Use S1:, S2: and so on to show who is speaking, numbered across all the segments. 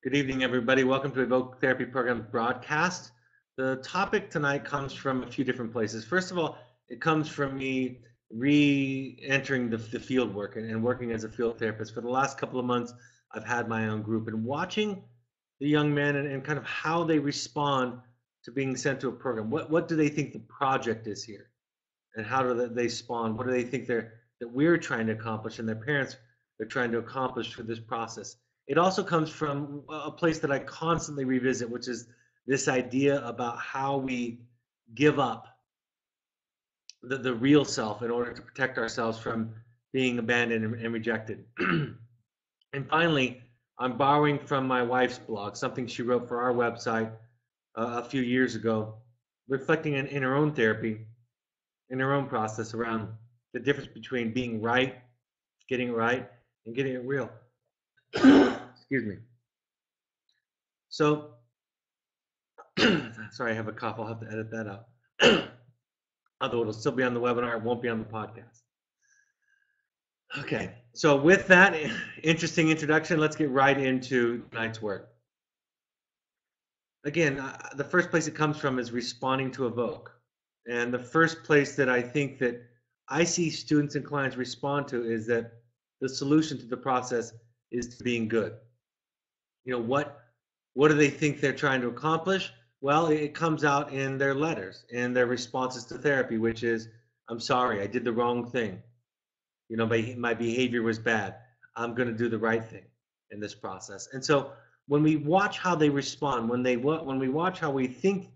S1: Good evening, everybody. Welcome to Evoke Therapy Program broadcast. The topic tonight comes from a few different places. First of all, it comes from me re-entering the field work and working as a field therapist. For the last couple of months, I've had my own group and watching the young men and kind of how they respond to being sent to a program. What do they think the project is here? And how do they spawn? What do they think that we're trying to accomplish and their parents are trying to accomplish through this process? It also comes from a place that I constantly revisit, which is this idea about how we give up the real self in order to protect ourselves from being abandoned and rejected. And finally, I'm borrowing from my wife's blog, something she wrote for our website a few years ago, reflecting in her own therapy, in her own process around the difference between being right, getting it right, and getting it real. Excuse me. So, sorry, I have a cough. I'll have to edit that out. Although it'll still be on the webinar, it won't be on the podcast. Okay, so with that interesting introduction, let's get right into tonight's work. Again, the first place it comes from is responding to Evoke. And the first place that I think that I see students and clients respond to is that the solution to the process is to being good. You know, what do they think they're trying to accomplish? Well, it comes out in their letters, in their responses to therapy, which is, I'm sorry, I did the wrong thing. You know, my behavior was bad. I'm going to do the right thing in this process. And so when we watch how they respond, when we watch how we think,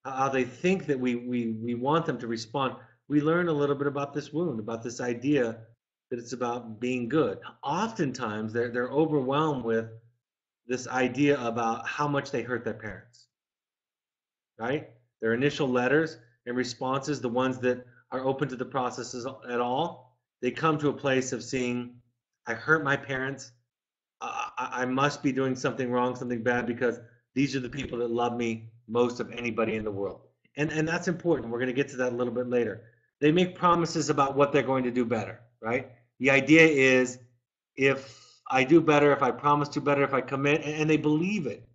S1: how they think that we want them to respond, we learn a little bit about this wound, about this idea that it's about being good. Oftentimes, they're overwhelmed with this idea about how much they hurt their parents, right? Their initial letters and responses, the ones that are open to the processes at all, they come to a place of seeing, I hurt my parents. I must be doing something wrong, something bad, because these are the people that love me most of anybody in the world. And that's important. We're going to get to that a little bit later. They make promises about what they're going to do better, right? The idea is, if I do better, if I promise to better, if I commit, and they believe it,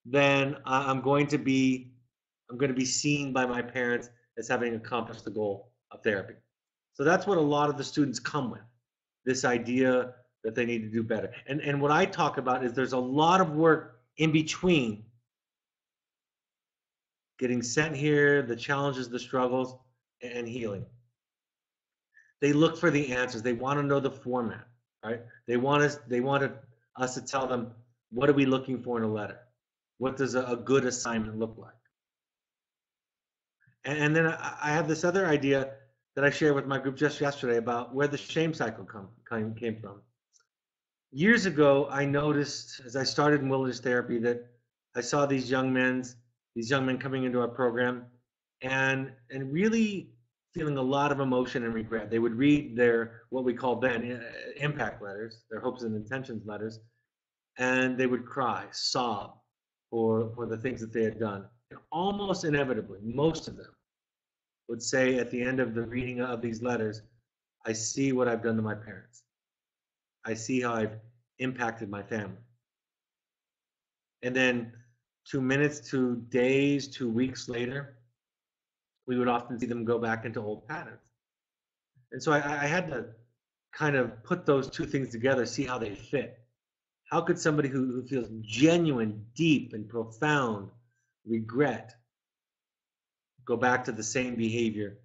S1: then I'm going to be seen by my parents as having accomplished the goal of therapy. So that's what a lot of the students come with, this idea that they need to do better. And what I talk about is there's a lot of work in between getting sent here, the challenges, the struggles, and healing. They look for the answers. They want to know the format, right? They want us to tell them, what are we looking for in a letter? What does a good assignment look like? And then I have this other idea that I shared with my group just yesterday about where the shame cycle came from. Years ago, I noticed as I started in wilderness therapy that I saw these young men coming into our program and really feeling a lot of emotion and regret. They would read their, what we called then, impact letters, their hopes and intentions letters, and they would cry, sob for the things that they had done. And almost inevitably, most of them would say at the end of the reading of these letters, I see what I've done to my parents. I see how I've impacted my family. And then 2 minutes, 2 days, 2 weeks later, we would often see them go back into old patterns. And so I had to kind of put those two things together, see how they fit. How could somebody who feels genuine, deep, and profound regret go back to the same behavior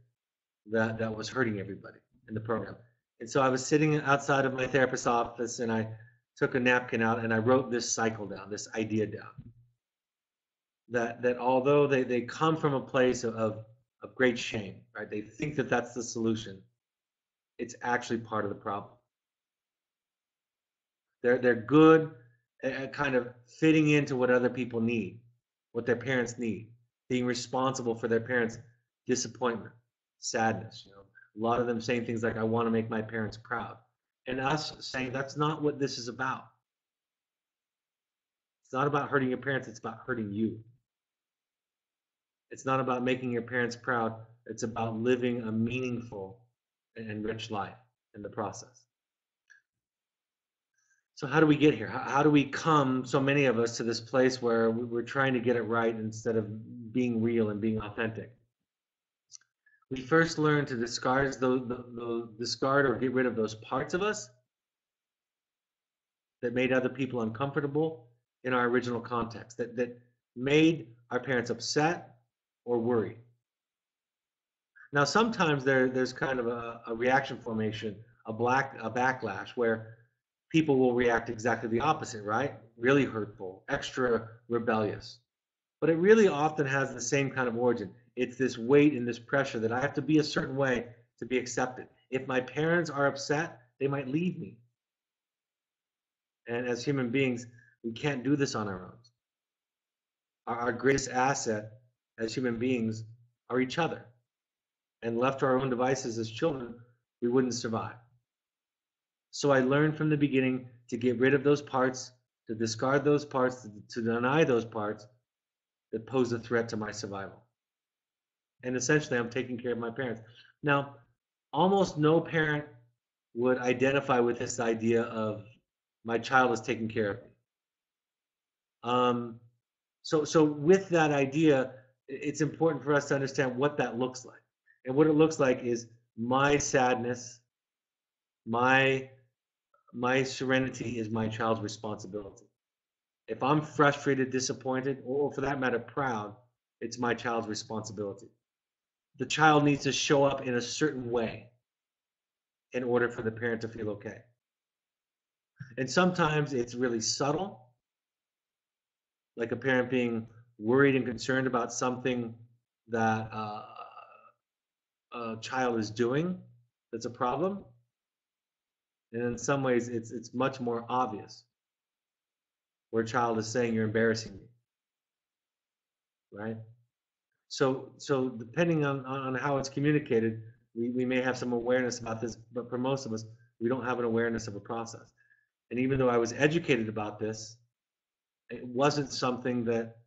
S1: that was hurting everybody in the program? And so I was sitting outside of my therapist's office and I took a napkin out and I wrote this cycle down, this idea down. That although they come from a place of great shame, right? They think that that's the solution. It's actually part of the problem. They're good at kind of fitting into what other people need, what their parents need, being responsible for their parents' disappointment, sadness. You know, a lot of them saying things like, "I want to make my parents proud," and us saying that's not what this is about. It's not about hurting your parents. It's about hurting you. It's not about making your parents proud. It's about living a meaningful and rich life in the process. So how do we get here? How do we come, so many of us, to this place where we're trying to get it right instead of being real and being authentic? We first learn to discard or get rid of those parts of us that made other people uncomfortable in our original context, that made our parents upset or worried. Now, sometimes there's kind of a reaction formation, a backlash, where people will react exactly the opposite, right? Really hurtful, extra rebellious. But it really often has the same kind of origin. It's this weight and this pressure that I have to be a certain way to be accepted. If my parents are upset, they might leave me. And as human beings, we can't do this on our own. Our greatest asset as human beings are each other. And left to our own devices as children, we wouldn't survive. So I learned from the beginning to get rid of those parts, to discard those parts, to deny those parts that pose a threat to my survival. And essentially, I'm taking care of my parents. Now, almost no parent would identify with this idea of my child is taking care of me. So with that idea, it's important for us to understand what that looks like. And what it looks like is my sadness, my serenity is my child's responsibility. If I'm frustrated, disappointed, or for that matter, proud, it's my child's responsibility. The child needs to show up in a certain way in order for the parent to feel okay. And sometimes it's really subtle, like a parent being worried and concerned about something that a child is doing that's a problem. And in some ways, it's much more obvious, where a child is saying, "You're embarrassing me," right? So depending on how it's communicated, we may have some awareness about this, but for most of us, we don't have an awareness of a process. And even though I was educated about this, it wasn't something that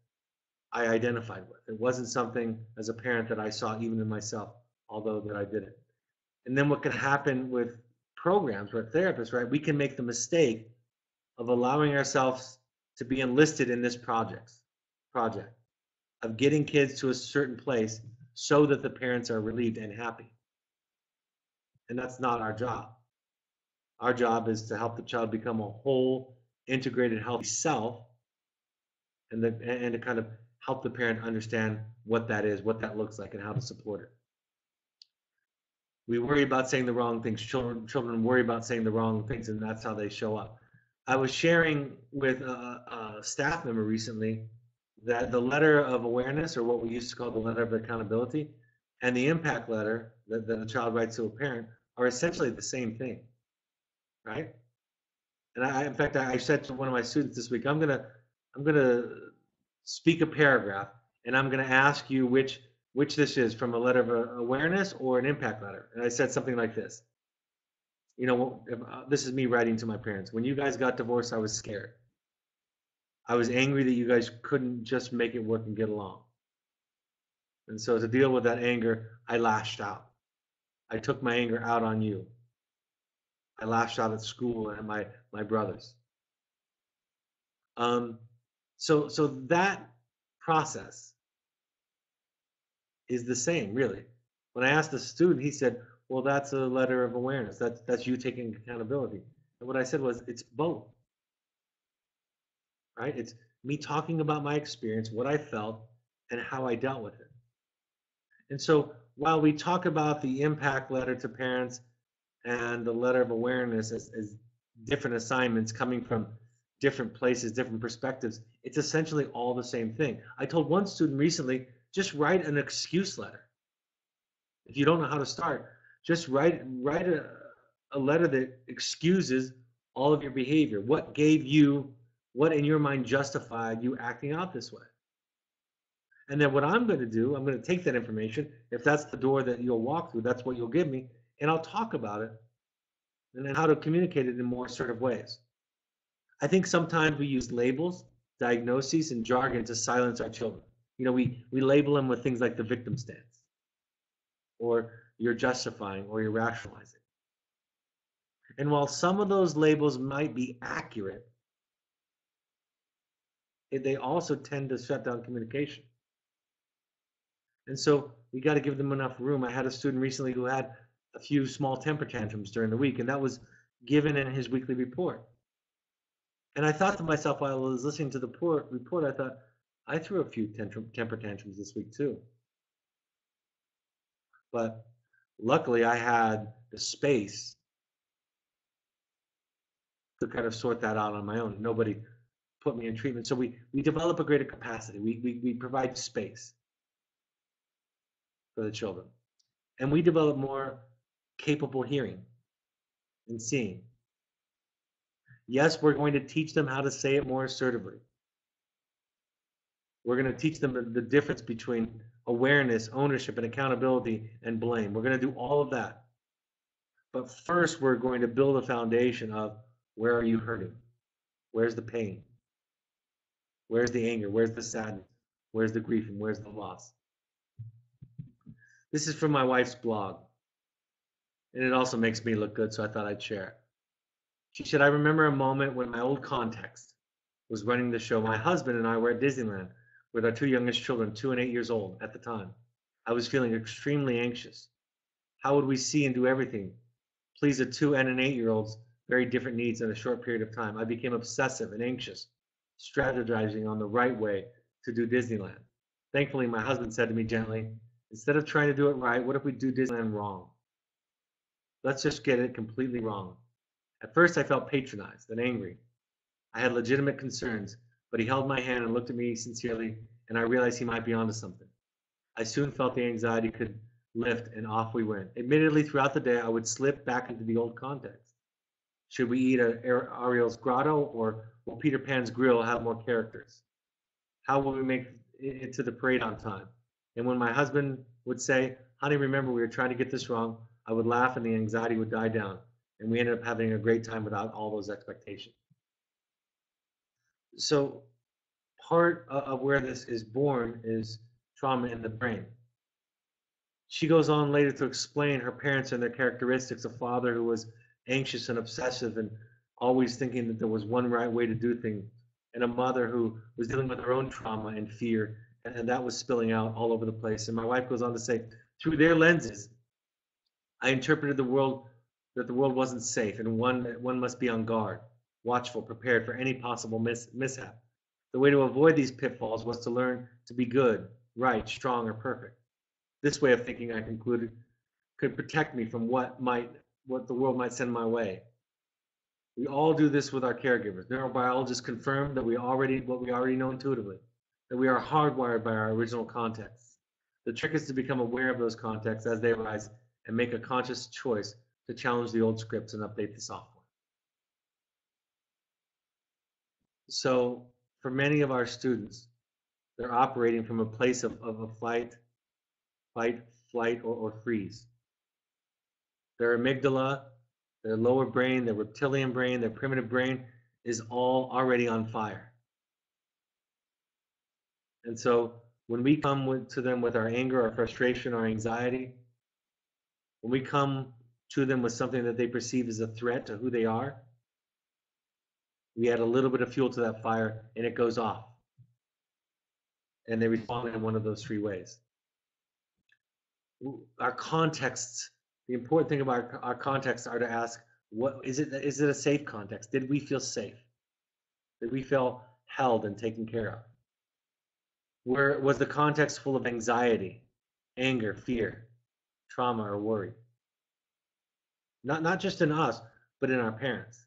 S1: I identified with. It wasn't something as a parent that I saw even in myself, although that I did it. And then what can happen with programs or therapists, right? We can make the mistake of allowing ourselves to be enlisted in this project of getting kids to a certain place so that the parents are relieved and happy. And that's not our job. Our job is to help the child become a whole, integrated, healthy self, and to kind of help the parent understand what that is, what that looks like, and how to support it. We worry about saying the wrong things. Children worry about saying the wrong things, and that's how they show up. I was sharing with a staff member recently that the letter of awareness, or what we used to call the letter of accountability, and the impact letter that a child writes to a parent are essentially the same thing, right? And in fact, I said to one of my students this week, I'm gonna speak a paragraph, and I'm gonna ask you which this is, from a letter of awareness or an impact letter. And I said something like this. You know, this is me writing to my parents. When you guys got divorced, I was scared. I was angry that you guys couldn't just make it work and get along. And so to deal with that anger, I lashed out. I took my anger out on you. I lashed out at school and at my brothers. So that process is the same, really. When I asked the student, he said, "Well, that's a letter of awareness. That's you taking accountability." And what I said was, it's both, right? It's me talking about my experience, what I felt, and how I dealt with it. And so while we talk about the impact letter to parents and the letter of awareness as different assignments coming from different places, different perspectives, it's essentially all the same thing. I told one student recently, just write an excuse letter. If you don't know how to start, just write a letter that excuses all of your behavior. What in your mind justified you acting out this way? And then what I'm going to do, I'm going to take that information. If that's the door that you'll walk through, that's what you'll give me, and I'll talk about it and then how to communicate it in more assertive ways. I think sometimes we use labels, diagnoses, and jargon to silence our children. You know, we label them with things like the victim stance, or you're justifying, or you're rationalizing. And while some of those labels might be accurate, they also tend to shut down communication. And so we got to give them enough room. I had a student recently who had a few small temper tantrums during the week, and that was given in his weekly report. And I thought to myself while I was listening to the report, I thought, I threw a few temper tantrums this week too. But luckily, I had the space to kind of sort that out on my own. Nobody put me in treatment. So we develop a greater capacity. We provide space for the children. And we develop more capable hearing and seeing. Yes, we're going to teach them how to say it more assertively. We're going to teach them the difference between awareness, ownership, and accountability and blame. We're going to do all of that. But first, we're going to build a foundation of where are you hurting? Where's the pain? Where's the anger? Where's the sadness? Where's the grief? And where's the loss? This is from my wife's blog. And it also makes me look good, so I thought I'd share it. She said, I remember a moment when my old context was running the show. My husband and I were at Disneyland with our two youngest children, 2 and 8 years old at the time. I was feeling extremely anxious. How would we see and do everything? Please, a 2 and an 8-year-old's very different needs in a short period of time. I became obsessive and anxious, strategizing on the right way to do Disneyland. Thankfully, my husband said to me gently, instead of trying to do it right, what if we do Disneyland wrong? Let's just get it completely wrong. At first, I felt patronized and angry. I had legitimate concerns, but he held my hand and looked at me sincerely, and I realized he might be onto something. I soon felt the anxiety could lift, and off we went. Admittedly, throughout the day, I would slip back into the old context. Should we eat at Ariel's Grotto, or will Peter Pan's Grill have more characters? How will we make it to the parade on time? And when my husband would say, honey, remember, we were trying to get this wrong, I would laugh and the anxiety would die down. And we ended up having a great time without all those expectations. So part of where this is born is trauma in the brain. She goes on later to explain her parents and their characteristics: a father who was anxious and obsessive and always thinking that there was one right way to do things, and a mother who was dealing with her own trauma and fear, and that was spilling out all over the place. And my wife goes on to say, through their lenses, I interpreted the world that the world wasn't safe, and one must be on guard, watchful, prepared for any possible mishap. The way to avoid these pitfalls was to learn to be good, right, strong, or perfect. This way of thinking, I concluded, could protect me from what the world might send my way. We all do this with our caregivers. Neurobiologists confirm that what we already know intuitively, that we are hardwired by our original contexts. The trick is to become aware of those contexts as they arise and make a conscious choice to challenge the old scripts and update the software. So for many of our students, they're operating from a place of fight, flight, or freeze. Their amygdala, their lower brain, their reptilian brain, their primitive brain is all already on fire. And so when we come to them with our anger, our frustration, our anxiety, when we come to them with something that they perceive as a threat to who they are, we add a little bit of fuel to that fire and it goes off. And they respond in one of those 3 ways. Our contexts, the important thing about our contexts are to ask, what is it a safe context? Did we feel safe? Did we feel held and taken care of? Was the context full of anxiety, anger, fear, trauma, or worry? Not just in us, but in our parents.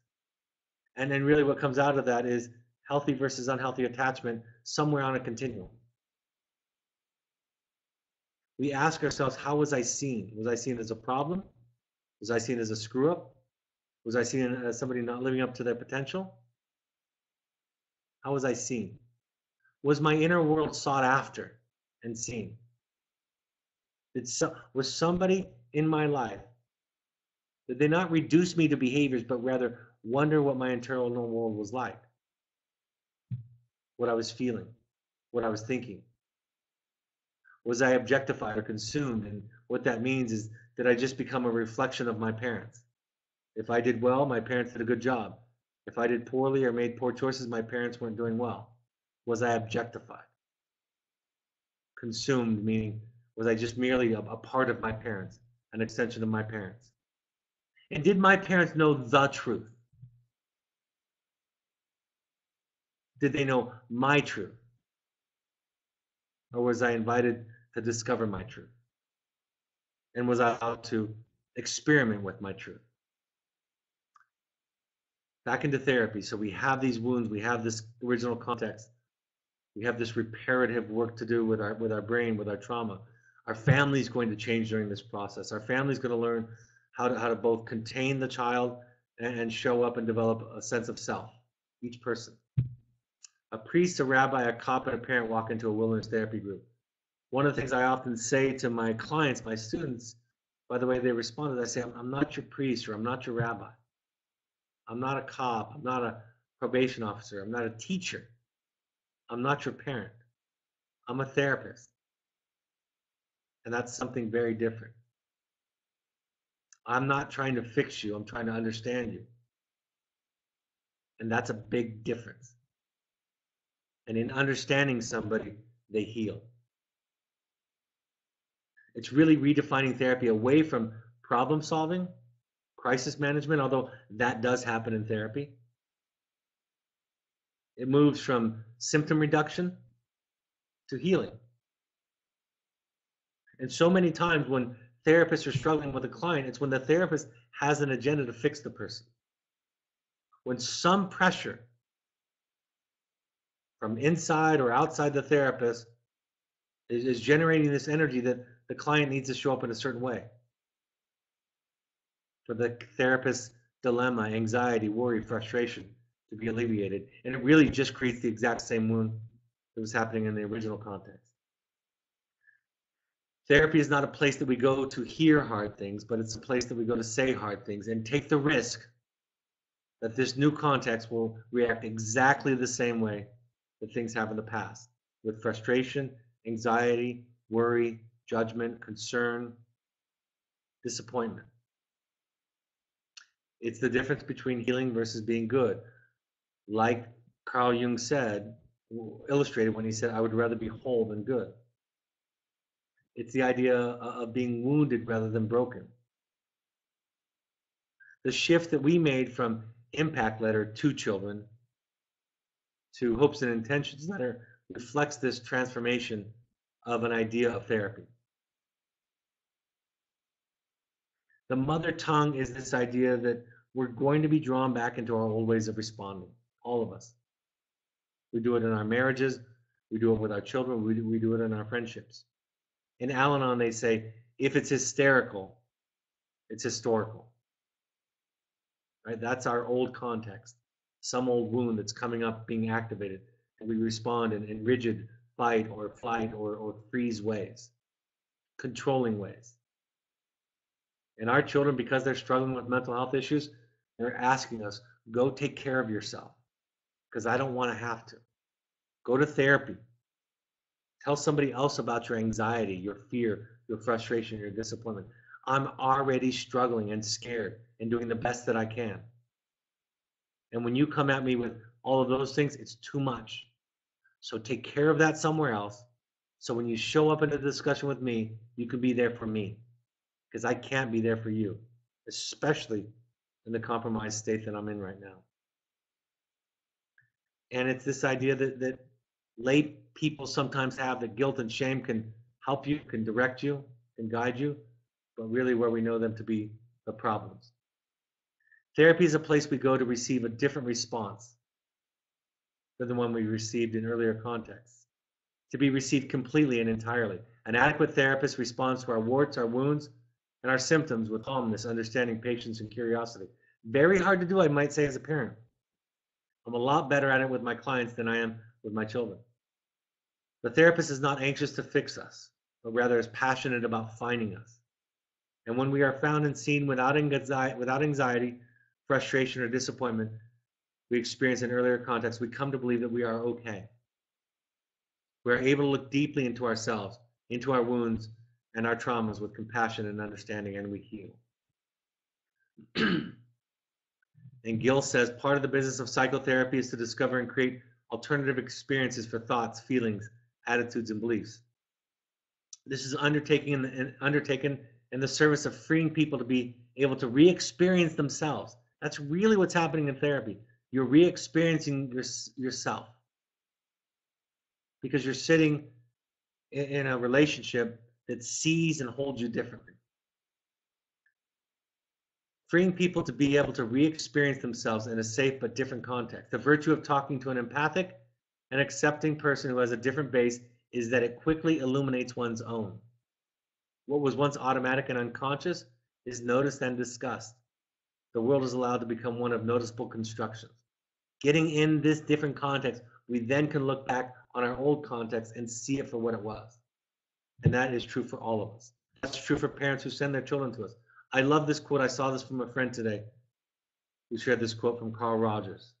S1: And then really what comes out of that is healthy versus unhealthy attachment somewhere on a continuum. We ask ourselves, how was I seen? Was I seen as a problem? Was I seen as a screw up? Was I seen as somebody not living up to their potential? How was I seen? Was my inner world sought after and seen? Was somebody in my life, did they not reduce me to behaviors, but rather wonder what my internal world was like? What I was feeling, what I was thinking. Was I objectified or consumed? And what that means is, did I just become a reflection of my parents? If I did well, my parents did a good job. If I did poorly or made poor choices, my parents weren't doing well. Was I objectified? Consumed, meaning was I just merely a part of my parents, an extension of my parents? And did my parents know the truth? Did they know my truth? Or was I invited to discover my truth? And was I allowed to experiment with my truth? Back into therapy. So we have these wounds, we have this original context, we have this reparative work to do with our brain, with our trauma. Our family is going to change during this process. Our family is going to learn how to both contain the child and show up and develop a sense of self, each person. A priest, a rabbi, a cop, and a parent walk into a wilderness therapy group. One of the things I often say to my clients, my students, by the way they respond, is I say, I'm not your priest or I'm not your rabbi. I'm not a cop. I'm not a probation officer. I'm not a teacher. I'm not your parent. I'm a therapist. And that's something very different. I'm not trying to fix you. I'm trying to understand you. And that's a big difference. And in understanding somebody, they heal. It's really redefining therapy away from problem solving, crisis management, although that does happen in therapy. It moves from symptom reduction to healing. And so many times when therapists are struggling with a client, it's when the therapist has an agenda to fix the person. When some pressure from inside or outside the therapist is generating this energy that the client needs to show up in a certain way. For the therapist's dilemma, anxiety, worry, frustration to be alleviated. And it really just creates the exact same wound that was happening in the original context. Therapy is not a place that we go to hear hard things, but it's a place that we go to say hard things and take the risk that this new context will react exactly the same way that things have in the past, with frustration, anxiety, worry, judgment, concern, disappointment. It's the difference between healing versus being good. Like Carl Jung said, illustrated when he said, I would rather be whole than good. It's the idea of being wounded rather than broken. The shift that we made from impact letter to children to hopes and intentions letter reflects this transformation of an idea of therapy. The mother tongue is this idea that we're going to be drawn back into our old ways of responding, all of us. We do it in our marriages, we do it with our children, we do it in our friendships. In Al-Anon, they say, if it's hysterical, it's historical. Right? That's our old context, some old wound that's coming up, being activated, and we respond in rigid fight or flight or freeze ways, controlling ways. And our children, because they're struggling with mental health issues, they're asking us, go take care of yourself, because I don't want to have to. Go to therapy. Tell somebody else about your anxiety, your fear, your frustration, your disappointment. I'm already struggling and scared and doing the best that I can. And when you come at me with all of those things, it's too much. So take care of that somewhere else. So when you show up in a discussion with me, you can be there for me. Because I can't be there for you, especially in the compromised state that I'm in right now. And it's this idea that lay people sometimes have, that guilt and shame can help you, can direct you, can guide you, but really where we know them to be the problems. Therapy is a place we go to receive a different response than the one we received in earlier contexts, to be received completely and entirely. An adequate therapist responds to our warts, our wounds, and our symptoms with calmness, understanding, patience, and curiosity. Very hard to do, I might say, as a parent. I'm a lot better at it with my clients than I am with my children. The therapist is not anxious to fix us, but rather is passionate about finding us. And when we are found and seen without anxiety, frustration, or disappointment we experienced in earlier contexts, we come to believe that we are okay. We are able to look deeply into ourselves, into our wounds and our traumas with compassion and understanding, and we heal. And Gill says part of the business of psychotherapy is to discover and create alternative experiences for thoughts, feelings, attitudes, and beliefs. This is undertaken in the service of freeing people to be able to re-experience themselves. That's really what's happening in therapy. You're re-experiencing yourself because you're sitting in a relationship that sees and holds you differently. Freeing people to be able to re-experience themselves in a safe but different context. The virtue of talking to an empathic and accepting person who has a different base is that it quickly illuminates one's own. What was once automatic and unconscious is noticed and discussed. The world is allowed to become one of noticeable constructions. Getting in this different context, we then can look back on our old context and see it for what it was. And that is true for all of us. That's true for parents who send their children to us. I love this quote. I saw this from a friend today who shared this quote from Carl Rogers.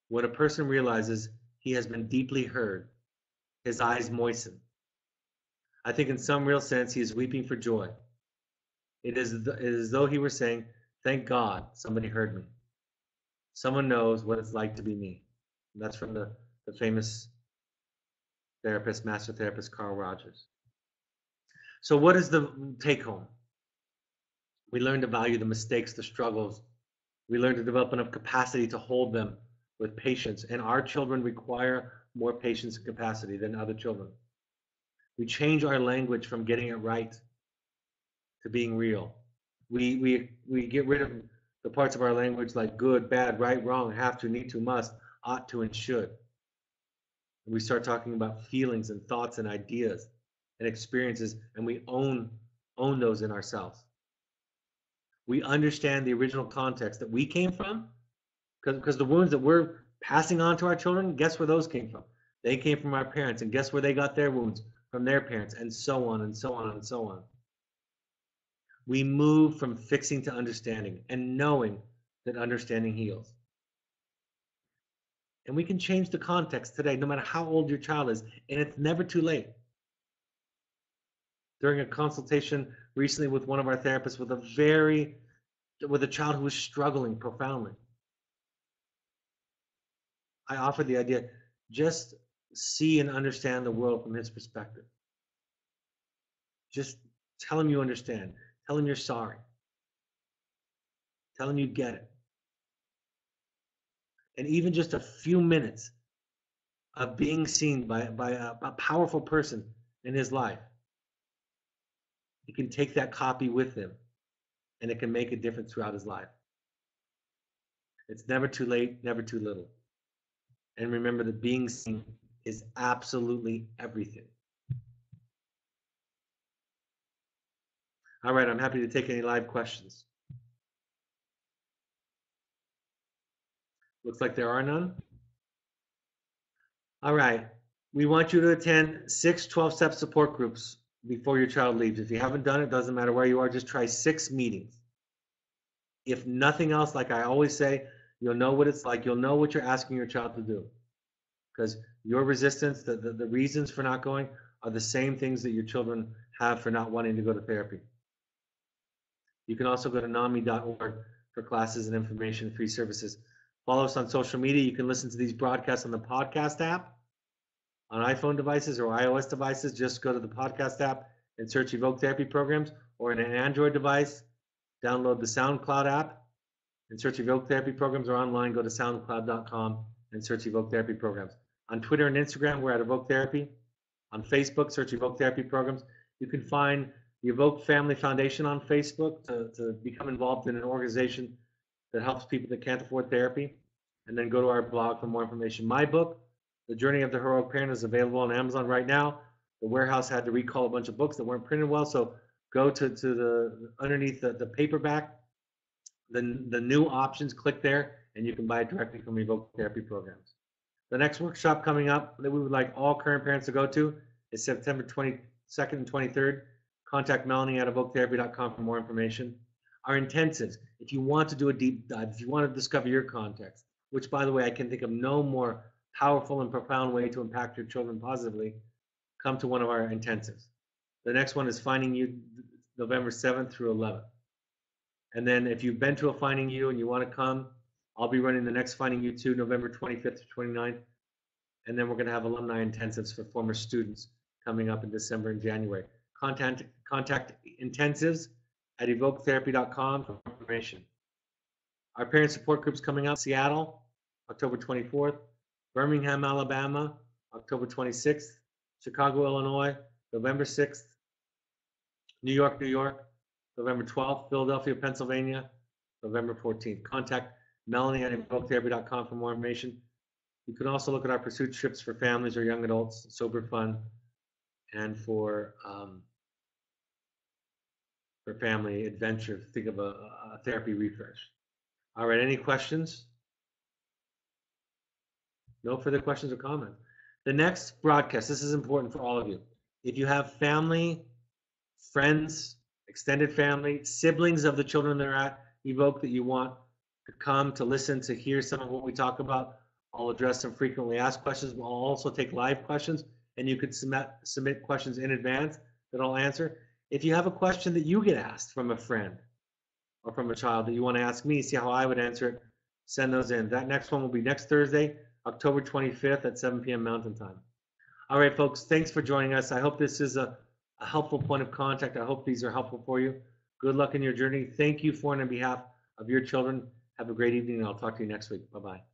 S1: When a person realizes he has been deeply heard, his eyes moisten. I think in some real sense he is weeping for joy. It is as though he were saying, thank God somebody heard me. Someone knows what it's like to be me. And that's from the famous therapist, master therapist, Carl Rogers. So what is the take home? We learn to value the mistakes, the struggles. We learn to develop enough capacity to hold them with patience. And our children require more patience and capacity than other children. We change our language from getting it right to being real. We get rid of the parts of our language like good, bad, right, wrong, have to, need to, must, ought to, and should. And we start talking about feelings and thoughts and ideas and experiences, and we own those in ourselves. We understand the original context that we came from, because the wounds that we're passing on to our children, guess where those came from? They came from our parents, and guess where they got their wounds? From their parents, and so on and so on and so on. We move from fixing to understanding and knowing that understanding heals. And we can change the context today, no matter how old your child is, and it's never too late. During a consultation recently with one of our therapists with a child who was struggling profoundly, I offered the idea, just see and understand the world from his perspective. Just tell him you understand. Tell him you're sorry. Tell him you get it. And even just a few minutes of being seen by a powerful person in his life, he can take that copy with him, and it can make a difference throughout his life. It's never too late, never too little. And remember that being seen is absolutely everything. All right, I'm happy to take any live questions. Looks like there are none. All right, we want you to attend 6 12-step support groups before your child leaves. If you haven't done it, doesn't matter where you are, just try 6 meetings. If nothing else, like I always say, you'll know what it's like. You'll know what you're asking your child to do. Because your resistance, the reasons for not going are the same things that your children have for not wanting to go to therapy. You can also go to NAMI.org for classes and information, free services. Follow us on social media. You can listen to these broadcasts on the podcast app on iPhone devices or iOS devices. Just go to the podcast app and search Evoke Therapy Programs, or in an Android device, download the SoundCloud app and search Evoke Therapy Programs, or online, go to soundcloud.com and search Evoke Therapy Programs. On Twitter and Instagram, we're at Evoke Therapy. On Facebook, search Evoke Therapy Programs. You can find the Evoke Family Foundation on Facebook to become involved in an organization that helps people that can't afford therapy. And then go to our blog for more information. My book, The Journey of the Heroic Parent, is available on Amazon right now. The warehouse had to recall a bunch of books that weren't printed well, so go to the underneath the paperback, the new options, click there, and you can buy it directly from Evoke Therapy Programs. The next workshop coming up that we would like all current parents to go to is September 22nd and 23rd. Contact Melanie at evoketherapy.com for more information. Our intensives, if you want to do a deep dive, if you want to discover your context, which, by the way, I can think of no more powerful and profound way to impact your children positively, come to one of our intensives. The next one is Finding You, November 7th through 11th. And then if you've been to a Finding You and you want to come, I'll be running the next Finding You 2, November 25th to 29th. And then we're going to have alumni intensives for former students coming up in December and January. Contact intensives at evoketherapy.com for information. Our parent support group's coming up: Seattle, October 24th, Birmingham, Alabama, October 26th, Chicago, Illinois, November 6th, New York, November 12th, Philadelphia, Pennsylvania, November 14th. Contact Melanie at evoketherapy.com for more information. You can also look at our pursuit trips for families or young adults, sober fun, and for family adventure. Think of a therapy refresh. All right, any questions? No further questions or comments. The next broadcast, this is important for all of you. If you have family, friends, extended family, siblings of the children that are at Evoke that you want to come to listen, to hear some of what we talk about, I'll address some frequently asked questions. We'll also take live questions, and you could submit questions in advance that I'll answer. If you have a question that you get asked from a friend or from a child that you want to ask me, see how I would answer it, send those in. That next one will be next Thursday, October 25th at 7 p.m. Mountain Time. All right, folks, thanks for joining us. I hope this is a helpful point of contact. I hope these are helpful for you. Good luck in your journey. Thank you for and on behalf of your children. Have a great evening, and I'll talk to you next week. Bye-bye.